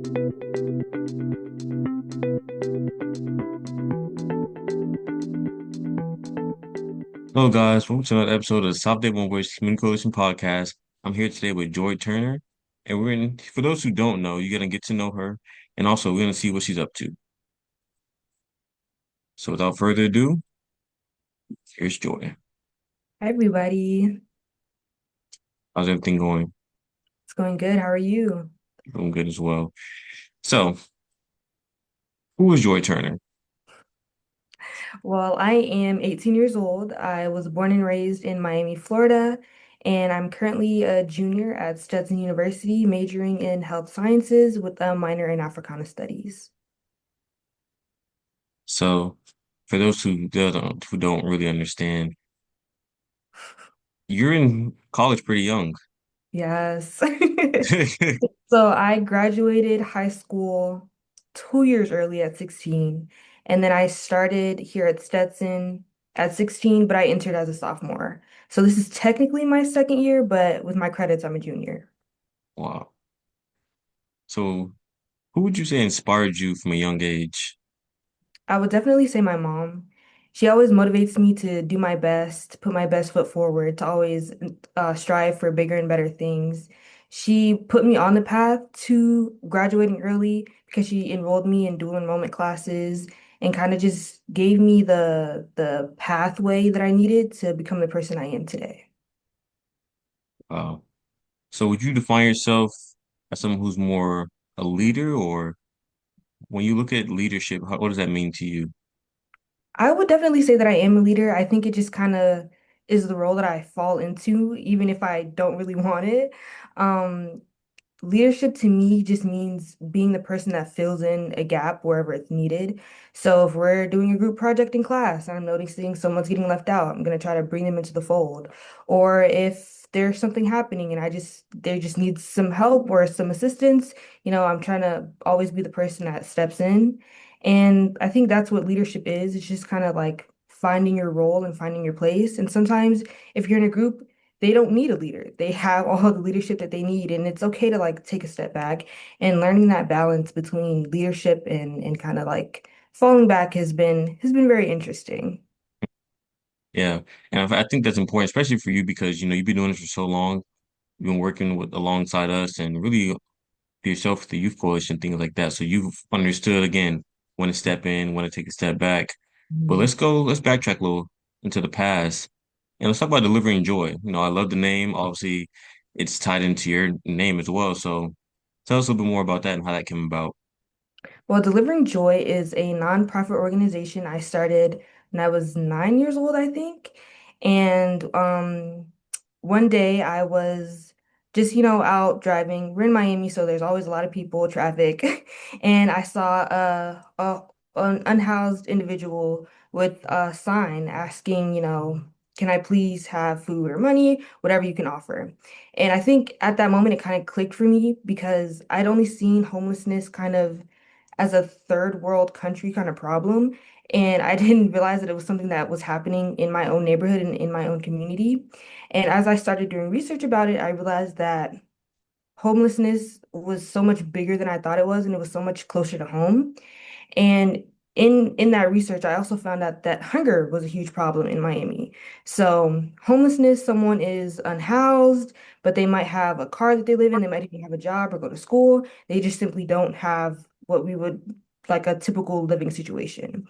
Hello, guys. Welcome to another episode of the South Day One Voice Community Coalition podcast. I'm here today with Joy Turner, and for those who don't know, you're gonna get to know her, and also we're gonna see what she's up to. So, without further ado, here's Joy. Hi, everybody. How's everything going? It's going good. How are you? Doing good as well. So, who is Joy Turner? Well, I am 18 years old. I was born and raised in Miami, Florida, and I'm currently a junior at Stetson University, majoring in health sciences with a minor in Africana studies. So, for those who don't really understand, you're in college pretty young. Yes. So I graduated high school 2 years early at 16, and then I started here at Stetson at 16, but I entered as a sophomore. So this is technically my second year, but with my credits, I'm a junior. Wow. So, who would you say inspired you from a young age? I would definitely say my mom. She always motivates me to do my best, to put my best foot forward, to always strive for bigger and better things. She put me on the path to graduating early because she enrolled me in dual enrollment classes and kind of just gave me the pathway that I needed to become the person I am today. Wow. So would you define yourself as someone who's more a leader, or when you look at leadership, what does that mean to you? I would definitely say that I am a leader. I think it just kind of is the role that I fall into, even if I don't really want it. Um, Leadership to me just means being the person that fills in a gap wherever it's needed. So if we're doing a group project in class and I'm noticing someone's getting left out, I'm going to try to bring them into the fold. Or if there's something happening and they just need some help or some assistance, I'm trying to always be the person that steps in. And I think that's what leadership is. It's just kind of like finding your role and finding your place. And sometimes if you're in a group, they don't need a leader. They have all the leadership that they need, and it's okay to like take a step back and learning that balance between leadership and kind of like falling back has been very interesting. Yeah, and I think that's important, especially for you because you've been doing this for so long. You've been working with alongside us and really for yourself with the youth coalition, things like that. So you've understood again when to step in, when to take a step back. But Mhm. let's backtrack a little into the past and let's talk about delivering joy. I love the name. Obviously, it's tied into your name as well. So tell us a little bit more about that and how that came about. Well, Delivering Joy is a nonprofit organization I started when I was 9 years old, I think. And one day I was just, out driving. We're in Miami, so there's always a lot of people, traffic. And I saw an unhoused individual with a sign asking, can I please have food or money, whatever you can offer. And I think at that moment it kind of clicked for me because I'd only seen homelessness kind of as a third world country kind of problem. And I didn't realize that it was something that was happening in my own neighborhood and in my own community. And as I started doing research about it, I realized that homelessness was so much bigger than I thought it was, and it was so much closer to home. And in that research, I also found out that hunger was a huge problem in Miami. So homelessness, someone is unhoused, but they might have a car that they live in, they might even have a job or go to school. They just simply don't have what we would like a typical living situation.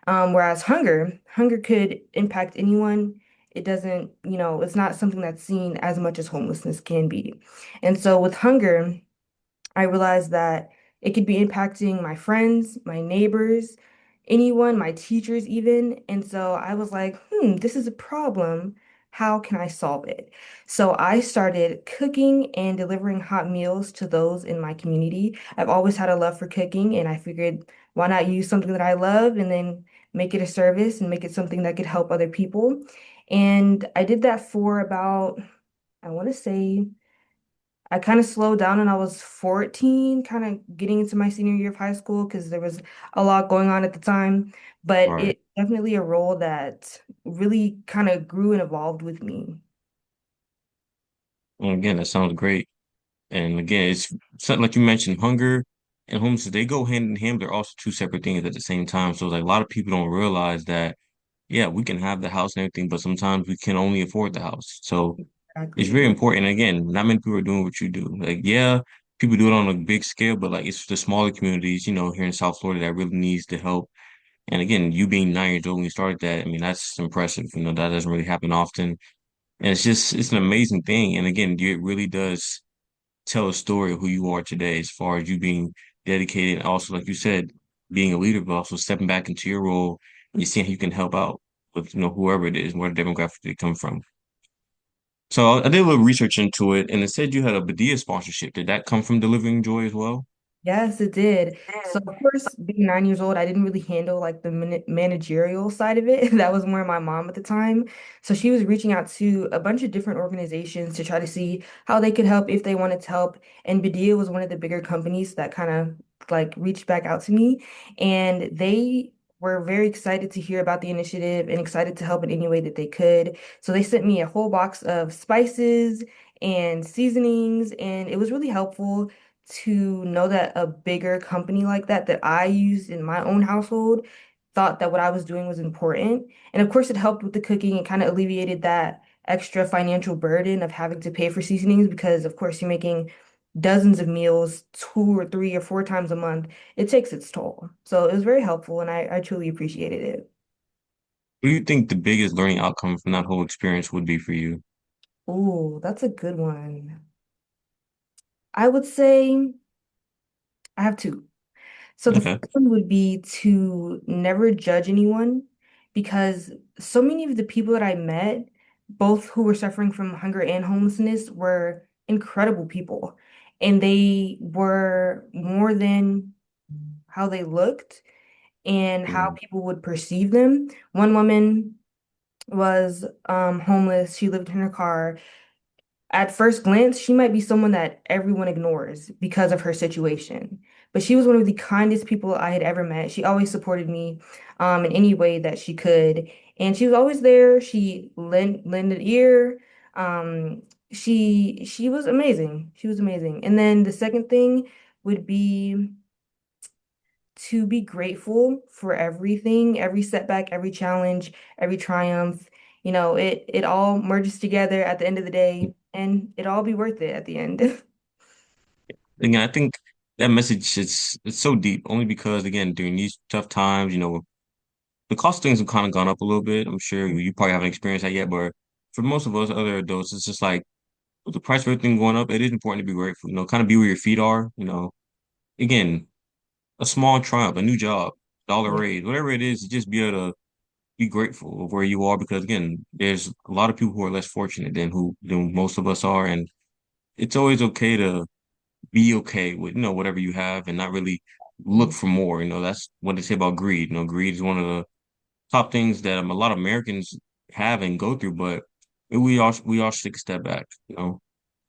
Whereas hunger could impact anyone. It doesn't, it's not something that's seen as much as homelessness can be. And so with hunger, I realized that it could be impacting my friends, my neighbors, anyone, my teachers even. And so I was like, this is a problem. How can I solve it? So I started cooking and delivering hot meals to those in my community. I've always had a love for cooking, and I figured why not use something that I love and then make it a service and make it something that could help other people. And I did that for about, I want to say, I kind of slowed down when I was 14, kind of getting into my senior year of high school because there was a lot going on at the time. All But right. it definitely a role that really kind of grew and evolved with me. Well, again, that sounds great. And again, it's something like you mentioned, hunger. and homelessness, they go hand in hand. They're also two separate things at the same time. So like a lot of people don't realize that, yeah, we can have the house and everything, but sometimes we can only afford the house. So it's very Exactly. important. And again, not many people are doing what you do. Like, yeah, people do it on a big scale, but like it's the smaller communities, here in South Florida that really needs the help. And again, you being 9 years old when you started that, I mean, that's impressive. That doesn't really happen often. And it's an amazing thing. And again, it really does tell a story of who you are today as far as you being dedicated. And also, like you said, being a leader, but also stepping back into your role and you seeing how you can help out with, whoever it is, whatever demographic they come from. So I did a little research into it and it said you had a Badia sponsorship. Did that come from Delivering Joy as well? Yes, it did. So, of course, being 9 years old, I didn't really handle like the managerial side of it. That was more my mom at the time. So, she was reaching out to a bunch of different organizations to try to see how they could help if they wanted to help. And Badia was one of the bigger companies that kind of like reached back out to me. And they were very excited to hear about the initiative and excited to help in any way that they could. So, they sent me a whole box of spices and seasonings, and it was really helpful to know that a bigger company like that I used in my own household thought that what I was doing was important. And of course, it helped with the cooking and kind of alleviated that extra financial burden of having to pay for seasonings because, of course, you're making dozens of meals 2 or 3 or 4 times a month. It takes its toll. So it was very helpful, and I truly appreciated it. What do you think the biggest learning outcome from that whole experience would be for you? Ooh, that's a good one. I would say I have two. So the Okay. first one would be to never judge anyone because so many of the people that I met, both who were suffering from hunger and homelessness, were incredible people. And they were more than how they looked and how Mm. people would perceive them. One woman was homeless. She lived in her car. At first glance, she might be someone that everyone ignores because of her situation. But she was one of the kindest people I had ever met. She always supported me in any way that she could. And she was always there. She lent an ear. Um, she was amazing. She was amazing. And then the second thing would be to be grateful for everything, every setback, every challenge, every triumph. It all merges together at the end of the day, and it all be worth it at the end. Again, I think that message is it's so deep only because again, during these tough times, the cost of things have kind of gone up a little bit. I'm sure you probably haven't experienced that yet, but for most of us other adults, it's just like with the price of everything going up, it is important to be grateful, kind of be where your feet are. Again, a small triumph, a new job, dollar Yeah, raise, whatever it is, just be able to be grateful of where you are because again, there's a lot of people who are less fortunate than most of us are, and it's always okay to be okay with whatever you have and not really look for more. That's what they say about greed. Greed is one of the top things that a lot of Americans have and go through, but we all should take a step back.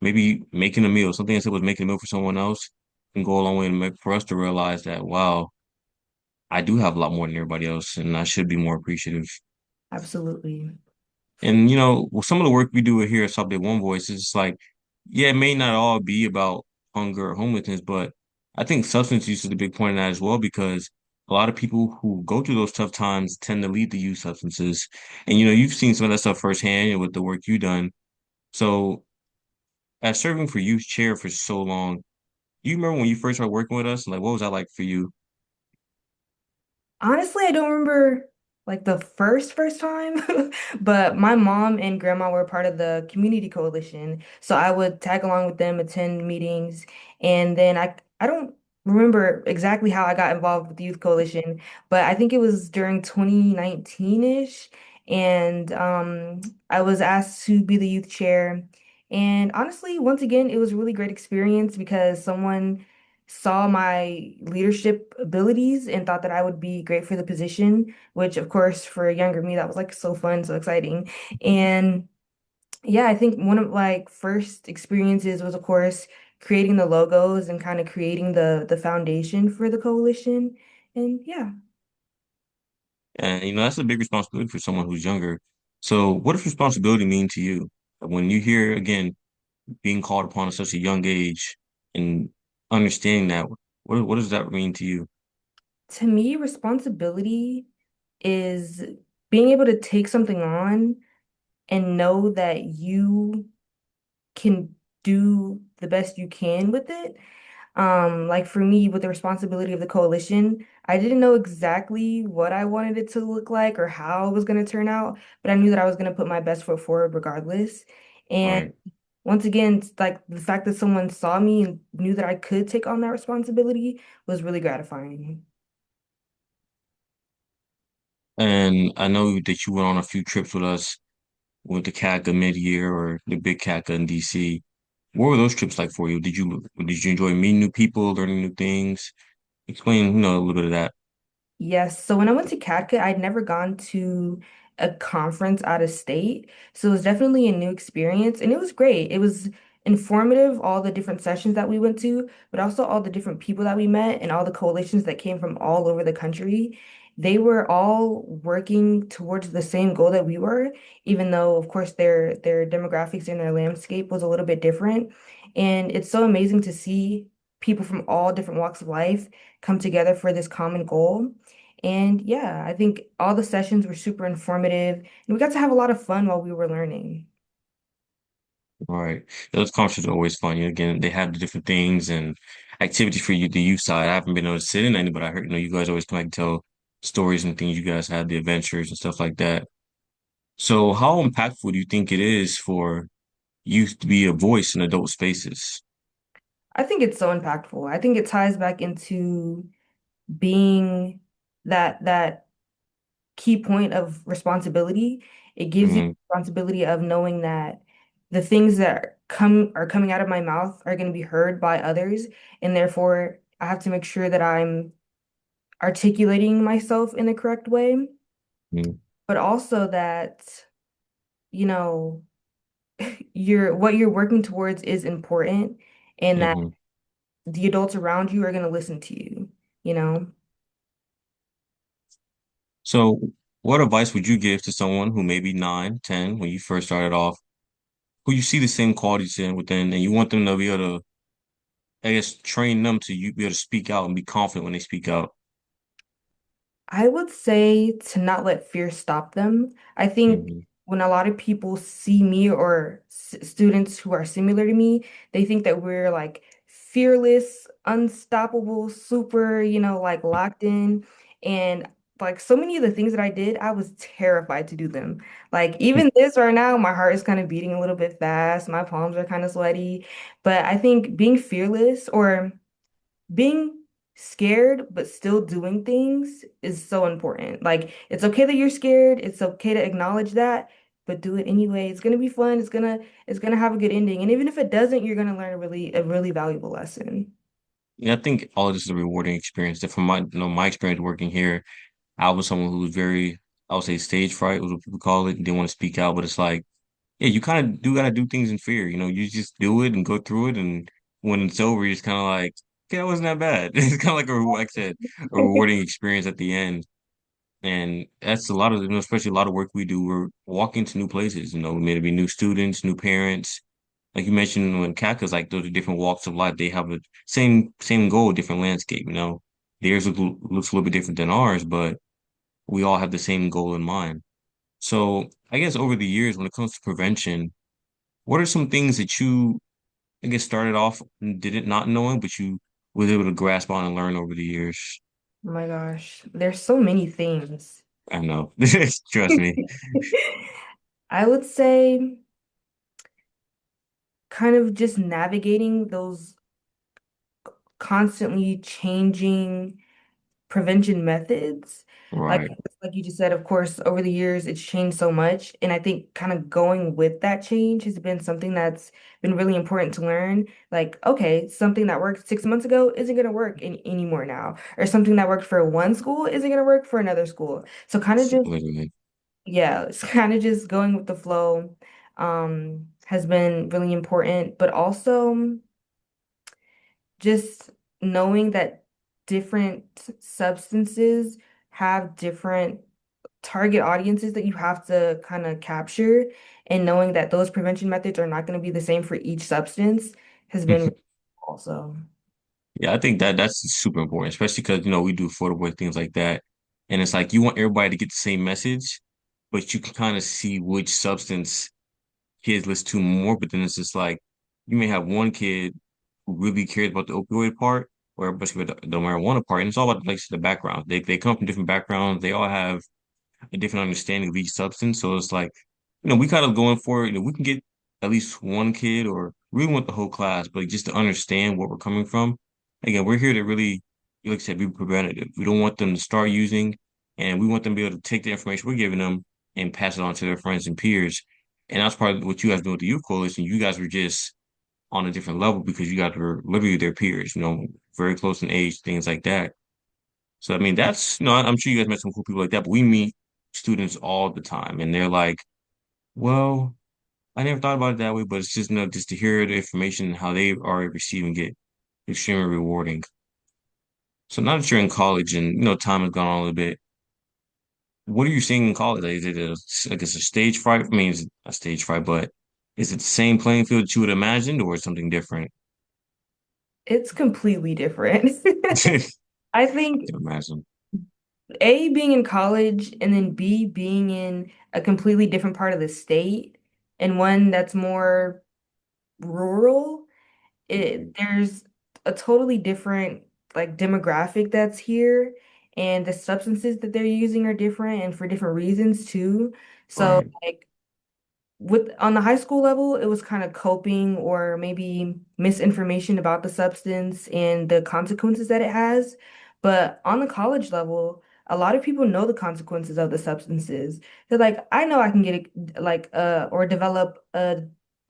Maybe making a meal, something as simple as making a meal for someone else can go a long way to make for us to realize that wow, I do have a lot more than everybody else, and I should be more appreciative. absolutely. And with some of the work we do here at Subday One Voice is like, yeah, it may not all be about hunger or homelessness, but I think substance use is a big point in that as well because a lot of people who go through those tough times tend to lead to use substances. And you've seen some of that stuff firsthand with the work you've done. So as serving for youth chair for so long, you remember when you first started working with us? Like, what was that like for you? Honestly, I don't remember like the first time, but my mom and grandma were part of the community coalition. So I would tag along with them, attend meetings, and then I don't remember exactly how I got involved with the youth coalition, but I think it was during 2019-ish, and I was asked to be the youth chair. And honestly, once again, it was a really great experience because someone saw my leadership abilities and thought that I would be great for the position, which of course for a younger me, that was like so fun, so exciting. And yeah, I think one of like first experiences was of course creating the logos and kind of creating the foundation for the coalition. And yeah. And that's a big responsibility for someone who's younger. So what does responsibility mean to you? When you hear again being called upon at such a young age and understanding that, What does that mean to you? To me, responsibility is being able to take something on and know that you can do the best you can with it. Like for me, with the responsibility of the coalition, I didn't know exactly what I wanted it to look like or how it was going to turn out, but I knew that I was going to put my best foot forward regardless. And Right. once again, it's like the fact that someone saw me and knew that I could take on that responsibility was really gratifying. And I know that you went on a few trips with us with the CACA mid-year or the big CACA in DC. What were those trips like for you? Did you enjoy meeting new people, learning new things? Explain, a little bit of that. Yes. So when I went to CADCA, I'd never gone to a conference out of state. So it was definitely a new experience and it was great. It was informative, all the different sessions that we went to, but also all the different people that we met and all the coalitions that came from all over the country. They were all working towards the same goal that we were, even though, of course, their demographics and their landscape was a little bit different. And it's so amazing to see people from all different walks of life come together for this common goal. And yeah, I think all the sessions were super informative and we got to have a lot of fun while we were learning. All right. Those conferences are always fun. Again, they have the different things and activities for you, the youth side. I haven't been able to sit in any, but I heard, you guys always come back and tell stories and things you guys had, the adventures and stuff like that. So how impactful do you think it is for youth to be a voice in adult spaces? I think it's so impactful. I think it ties back into being that key point of responsibility. It gives you Hmm. responsibility of knowing that the things that are coming out of my mouth are going to be heard by others, and therefore I have to make sure that I'm articulating myself in the correct way, but also that, you know, what you're working towards is important and that Hmm. the adults around you are going to listen to you, you know? So what advice would you give to someone who may be 9, 10 when you first started off, who you see the same qualities in within, and you want them to be able to, I guess, train them to you be able to speak out and be confident when they speak out? I would say to not let fear stop them. I think Hmm. when a lot of people see me or s students who are similar to me, they think that we're like fearless, unstoppable, super, like locked in. And like so many of the things that I did, I was terrified to do them. Like even this right now, my heart is kind of beating a little bit fast. My palms are kind of sweaty. But I think being fearless or being scared but still doing things is so important. Like it's okay that you're scared. It's okay to acknowledge that, but do it anyway. It's gonna be fun. It's gonna have a good ending. And even if it doesn't, you're gonna learn a really valuable lesson. Yeah, I think all of this is a rewarding experience. That from my experience working here, I was someone who was very, I would say stage fright was what people call it. Didn't want to speak out, but it's like, yeah, you kind of do got to do things in fear. You just do it and go through it, and when it's over, you're just kind of like, okay, that wasn't that bad. It's kind of like like I said, a rewarding experience at the end. And that's a lot of, especially a lot of work we do. We're walking to new places. Maybe new students, new parents. Like you mentioned, when CACA's like those are different walks of life. They have a same goal, different landscape. Theirs looks a little bit different than ours, but we all have the same goal in mind. So I guess over the years, when it comes to prevention, what are some things that you, I guess, started off and didn't not knowing, but you was able to grasp on and learn over the years? Oh my gosh, there's so many things. I know. Trust me. I would say kind of just navigating those constantly changing prevention methods. Like Right. like you just said, of course, over the years it's changed so much. And I think kind of going with that change has been something that's been really important to learn. Like, okay, something that worked 6 months ago isn't gonna work anymore now. Or something that worked for one school isn't gonna work for another school. So kind of just, Literally. yeah, it's kind of just going with the flow has been really important. But also just knowing that different substances have different target audiences that you have to kind of capture, and knowing that those prevention methods are not going to be the same for each substance has been also. Yeah, I think that that's super important, especially because we do photo work, things like that. And it's like you want everybody to get the same message, but you can kind of see which substance kids listen to more. But then it's just like you may have one kid who really cares about the opioid part, or everybody about the marijuana part, and it's all about like the background. They come from different backgrounds. They all have a different understanding of each substance. So it's like, we kind of going for it. We can get at least one kid or we want the whole class, but just to understand where we're coming from. Again, we're here to really, like I said, be preventative. We don't want them to start using, and we want them to be able to take the information we're giving them and pass it on to their friends and peers. And that's part of what you guys do with the Youth Coalition. You guys were just on a different level because you guys were literally their peers, very close in age, things like that. So I mean, that's I'm sure you guys met some cool people like that, but we meet students all the time, and they're like, "Well, I never thought about it that way, but it's just just to hear the information and how they are receiving it, extremely rewarding." So now that you're in college and time has gone on a little bit, what are you seeing in college? Like, is it like it's a stage fright? I mean, it's a stage fright, but is it the same playing field that you would imagined, or something different? It's completely different. I I think can imagine. A, being in college, and then B, being in a completely different part of the state and one that's more rural, there's a totally different like demographic that's here, and the substances that they're using are different and for different reasons too. So Right. like with on the high school level, it was kind of coping or maybe misinformation about the substance and the consequences that it has. But on the college level, a lot of people know the consequences of the substances. They're like, I know I can get like or develop a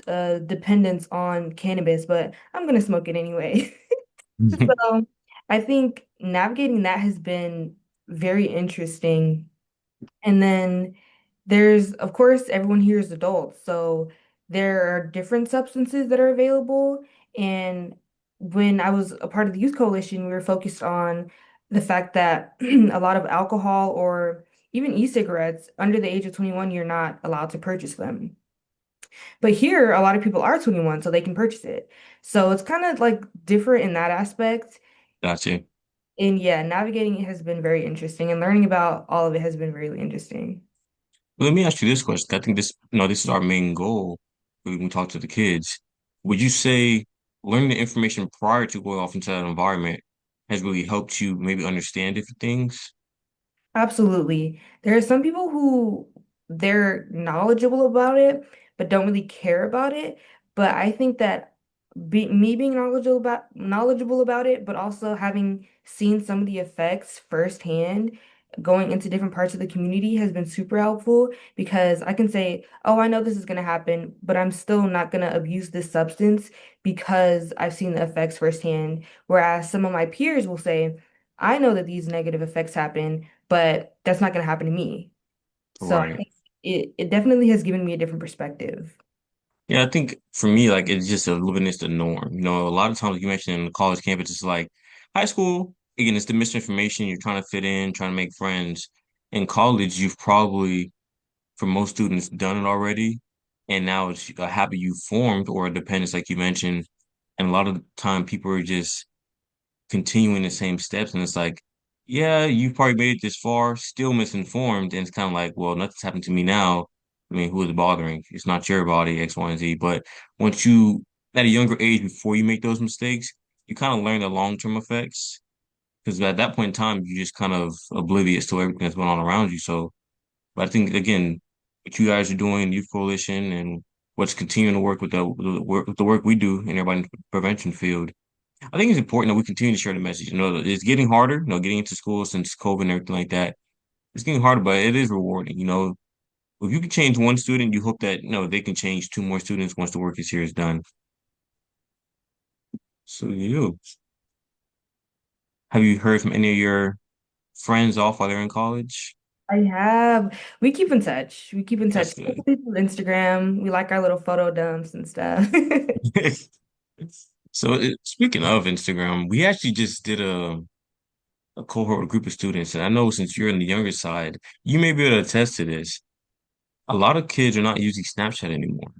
dependence on cannabis, but I'm gonna smoke it anyway. So I think navigating that has been very interesting. And then there's, of course, everyone here is adults, so there are different substances that are available. And when I was a part of the youth coalition, we were focused on the fact that a lot of alcohol or even e-cigarettes under the age of 21, you're not allowed to purchase them. But here, a lot of people are 21, so they can purchase it. So it's kind of like different in that aspect. Gotcha. And yeah, navigating it has been very interesting, and learning about all of it has been really interesting. Let me ask you this question. I think this is our main goal when we talk to the kids. Would you say learning the information prior to going off into that environment has really helped you maybe understand different things? Absolutely. There are some people who they're knowledgeable about it, but don't really care about it. But I think that me being knowledgeable about it, but also having seen some of the effects firsthand, going into different parts of the community has been super helpful because I can say, oh, I know this is going to happen, but I'm still not going to abuse this substance because I've seen the effects firsthand. Whereas some of my peers will say, I know that these negative effects happen, but that's not going to happen to me. So I Right. think it definitely has given me a different perspective. Yeah, I think for me, like it's just a living is the norm. A lot of times you mentioned in the college campus, it's like high school, again, it's the misinformation. You're trying to fit in, trying to make friends. In college, you've probably, for most students, done it already. And now it's a habit you formed or a dependence, like you mentioned. And a lot of the time, people are just continuing the same steps. And it's like, yeah, you probably made it this far, still misinformed. And it's kind of like, well, nothing's happened to me now. I mean, who is it bothering? It's not your body, X, Y, and Z. But once you, at a younger age, before you make those mistakes, you kind of learn the long-term effects. Because at that point in time, you're just kind of oblivious to everything that's going on around you. So, but I think, again, what you guys are doing, Youth Coalition, and what's continuing to work with the work we do in everybody in the prevention field, I think it's important that we continue to share the message. It's getting harder, getting into school since COVID and everything like that. It's getting harder, but it is rewarding. If you can change one student, you hope that, they can change two more students once the work is here is done. So have you heard from any of your friends off while they're in college? I have. We keep in touch. We keep in touch. That's good. Especially through Instagram. We like our little photo dumps and stuff. So speaking of Instagram, we actually just did a cohort, a group of students, and I know since you're in the younger side, you may be able to attest to this. A lot of kids are not using Snapchat anymore.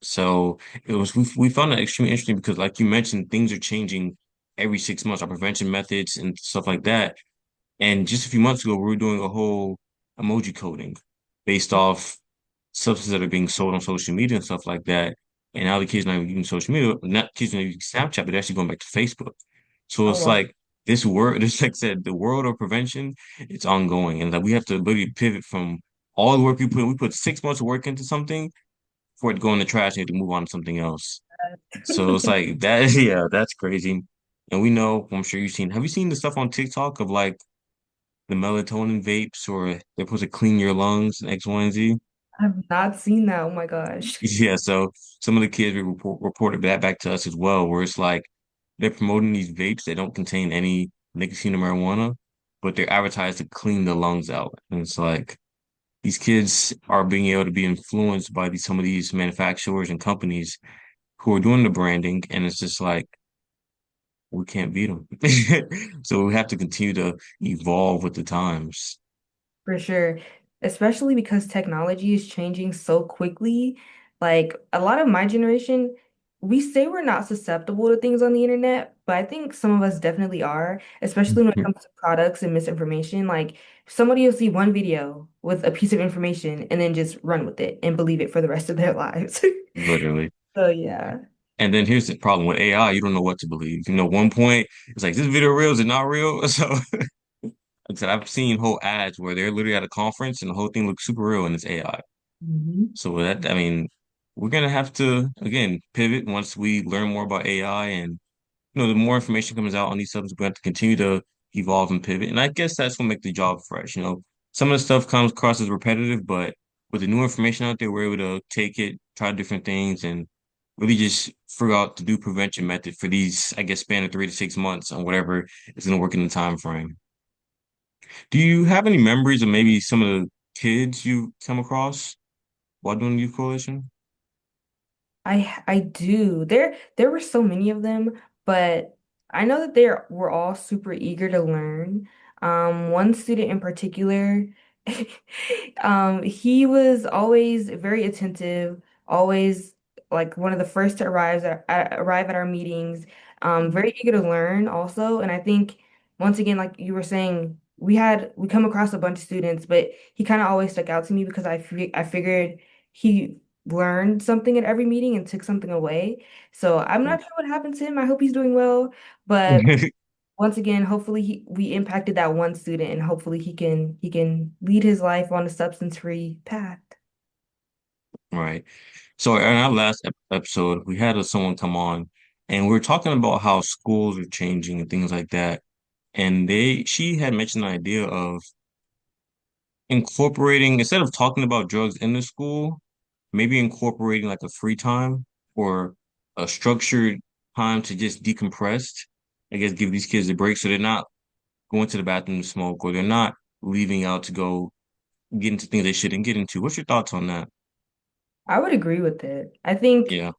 So we found that extremely interesting because, like you mentioned, things are changing every 6 months. Our prevention methods and stuff like that. And just a few months ago, we were doing a whole emoji coding based off substances that are being sold on social media and stuff like that. And now the kids not even using social media, not kids not using Snapchat, but they're actually going back to Facebook. So Oh, it's wow. like this world, just like I said, the world of prevention, it's ongoing. And that we have to ability to pivot from all the work we put in. We put 6 months of work into something for it to go in the trash and you have to move on to something else. So it's like that, yeah, that's crazy. And we know, I'm sure you've seen, have you seen the stuff on TikTok of like the melatonin vapes or they're supposed to clean your lungs and X, Y, and Z? I've not seen that. Oh my gosh. Yeah, so some of the kids reported that back to us as well, where it's like they're promoting these vapes that don't contain any nicotine or marijuana, but they're advertised to clean the lungs out. And it's like these kids are being able to be influenced by some of these manufacturers and companies who are doing the branding, and it's just like we can't beat them. So we have to continue to evolve with the times. For sure. Especially because technology is changing so quickly. Like a lot of my generation, we say we're not susceptible to things on the internet, but I think some of us definitely are, especially when it comes to products and misinformation. Like somebody will see one video with a piece of information and then just run with it and believe it for the rest of their lives. Literally. So yeah. And then here's the problem with AI, you don't know what to believe. One point it's like, is this video real? Is it not real? So like I said, I've seen whole ads where they're literally at a conference and the whole thing looks super real and it's AI. Mhm. So that, I mean, we're gonna have to again pivot once we learn more about AI and the more information comes out on these subjects, we have to continue to evolve and pivot. And I guess that's what makes the job fresh. Some of the stuff comes across as repetitive, but with the new information out there, we're able to take it, try different things, and really just figure out the new prevention method for these, I guess, span of 3 to 6 months on whatever is going to work in the time frame. Do you have any memories of maybe some of the kids you come across while doing the youth coalition? I do. There were so many of them, but I know that they were all super eager to learn. One student in particular, he was always very attentive, always like one of the first to arrive at our meetings. Very eager to learn also, and I think once again, like you were saying, we come across a bunch of students, but he kind of always stuck out to me because I figured he learned something at every meeting and took something away. So I'm not sure what happened to him. I hope he's doing well. But once again, hopefully we impacted that one student and hopefully he can lead his life on a substance-free path. Right. So in our last episode, we had someone come on and we were talking about how schools are changing and things like that. And she had mentioned the idea of incorporating, instead of talking about drugs in the school, maybe incorporating like a free time or a structured time to just decompress. I guess give these kids a break so they're not going to the bathroom to smoke or they're not leaving out to go get into things they shouldn't get into. What's your thoughts on that? I would agree with it. I think Yeah.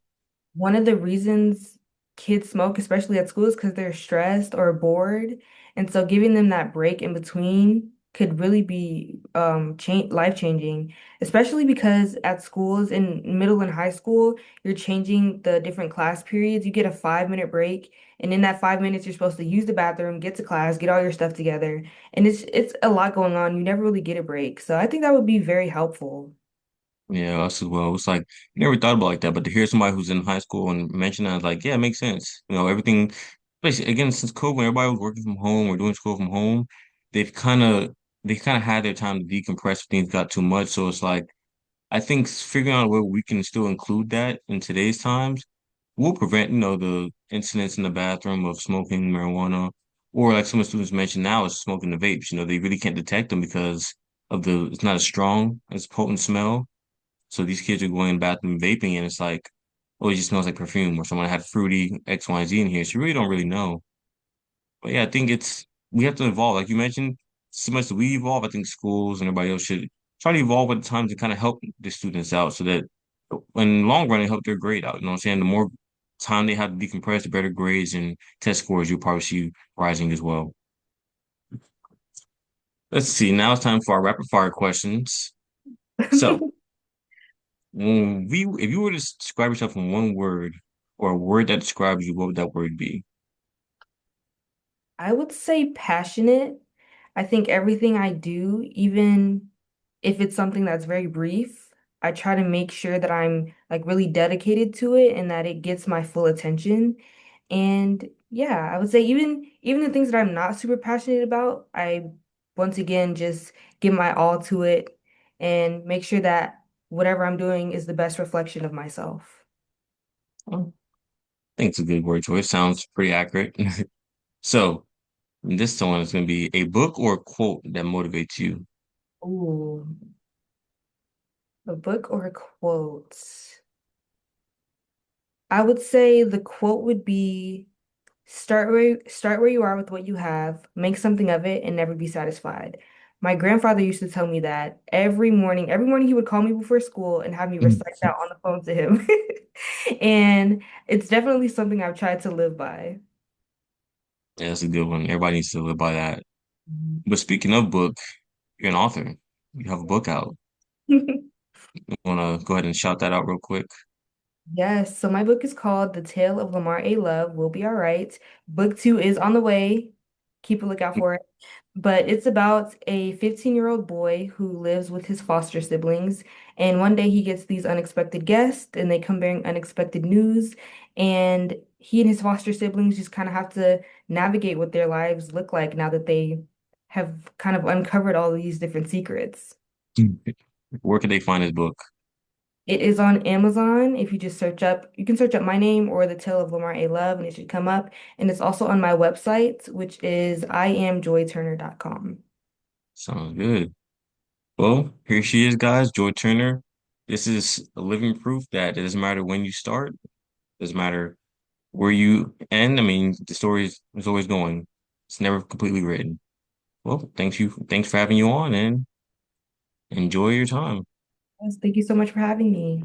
one of the reasons kids smoke, especially at school, is because they're stressed or bored. And so giving them that break in between could really be life changing, especially because at schools in middle and high school, you're changing the different class periods. You get a 5 minute break, and in that 5 minutes, you're supposed to use the bathroom, get to class, get all your stuff together. And it's a lot going on. You never really get a break. So I think that would be very helpful. Yeah, us as well. It's like never thought about it like that, but to hear somebody who's in high school and mention that, it's like, yeah, it makes sense. Everything, especially again since COVID, when everybody was working from home or doing school from home, they've kind of they kind of had their time to decompress if things got too much. So it's like I think figuring out where we can still include that in today's times will prevent, the incidents in the bathroom of smoking marijuana, or like some of the students mentioned now is smoking the vapes. They really can't detect them because of it's not as strong, as potent smell. So these kids are going in the bathroom vaping, and it's like, oh, it just smells like perfume, or someone had fruity X, Y, and Z in here. So you really don't really know. But yeah, I think we have to evolve. Like you mentioned, so much that we evolve, I think schools and everybody else should try to evolve with the times to kind of help the students out so that in the long run, it help their grade out. You know what I'm saying? The more time they have to decompress, the better grades and test scores you'll probably see rising as well. Let's see. Now it's time for our rapid fire questions. So If you were to describe yourself in one word or a word that describes you, what would that word be? I would say passionate. I think everything I do, even if it's something that's very brief, I try to make sure that I'm like really dedicated to it and that it gets my full attention. And yeah, I would say even the things that I'm not super passionate about, I once again just give my all to it and make sure that whatever I'm doing is the best reflection of myself. Oh, I think it's a good word choice. Sounds pretty accurate. So this one is going to be a book or a quote that motivates you. Ooh, a book or a quote? I would say the quote would be start where you are with what you have, make something of it, and never be satisfied. My grandfather used to tell me that every morning. Every morning he would call me before school and have me Mm. recite that on the phone to him. And it's definitely something I've tried to live by. Yeah, that's a good one. Everybody needs to live by that. But speaking of book, you're an author. You have a book out. You want to go ahead and shout that out real quick? Yes, so my book is called The Tale of Lamar A. Love Will Be All Right. Book two is on the way. Keep a lookout for it. But it's about a 15-year-old boy who lives with his foster siblings. And one day he gets these unexpected guests and they come bearing unexpected news. And he and his foster siblings just kind of have to navigate what their lives look like now that they have kind of uncovered all these different secrets. Where can they find this book? It is on Amazon. If you just search up, you can search up my name or The Tale of Lamar A. Love, and it should come up. And it's also on my website, which is iamjoyturner.com. Sounds good. Well, here she is, guys. Joy Turner. This is a living proof that it doesn't matter when you start, it doesn't matter where you end. I mean, the story is always going. It's never completely written. Well, thanks for having you on and enjoy your time. Yes, thank you so much for having me.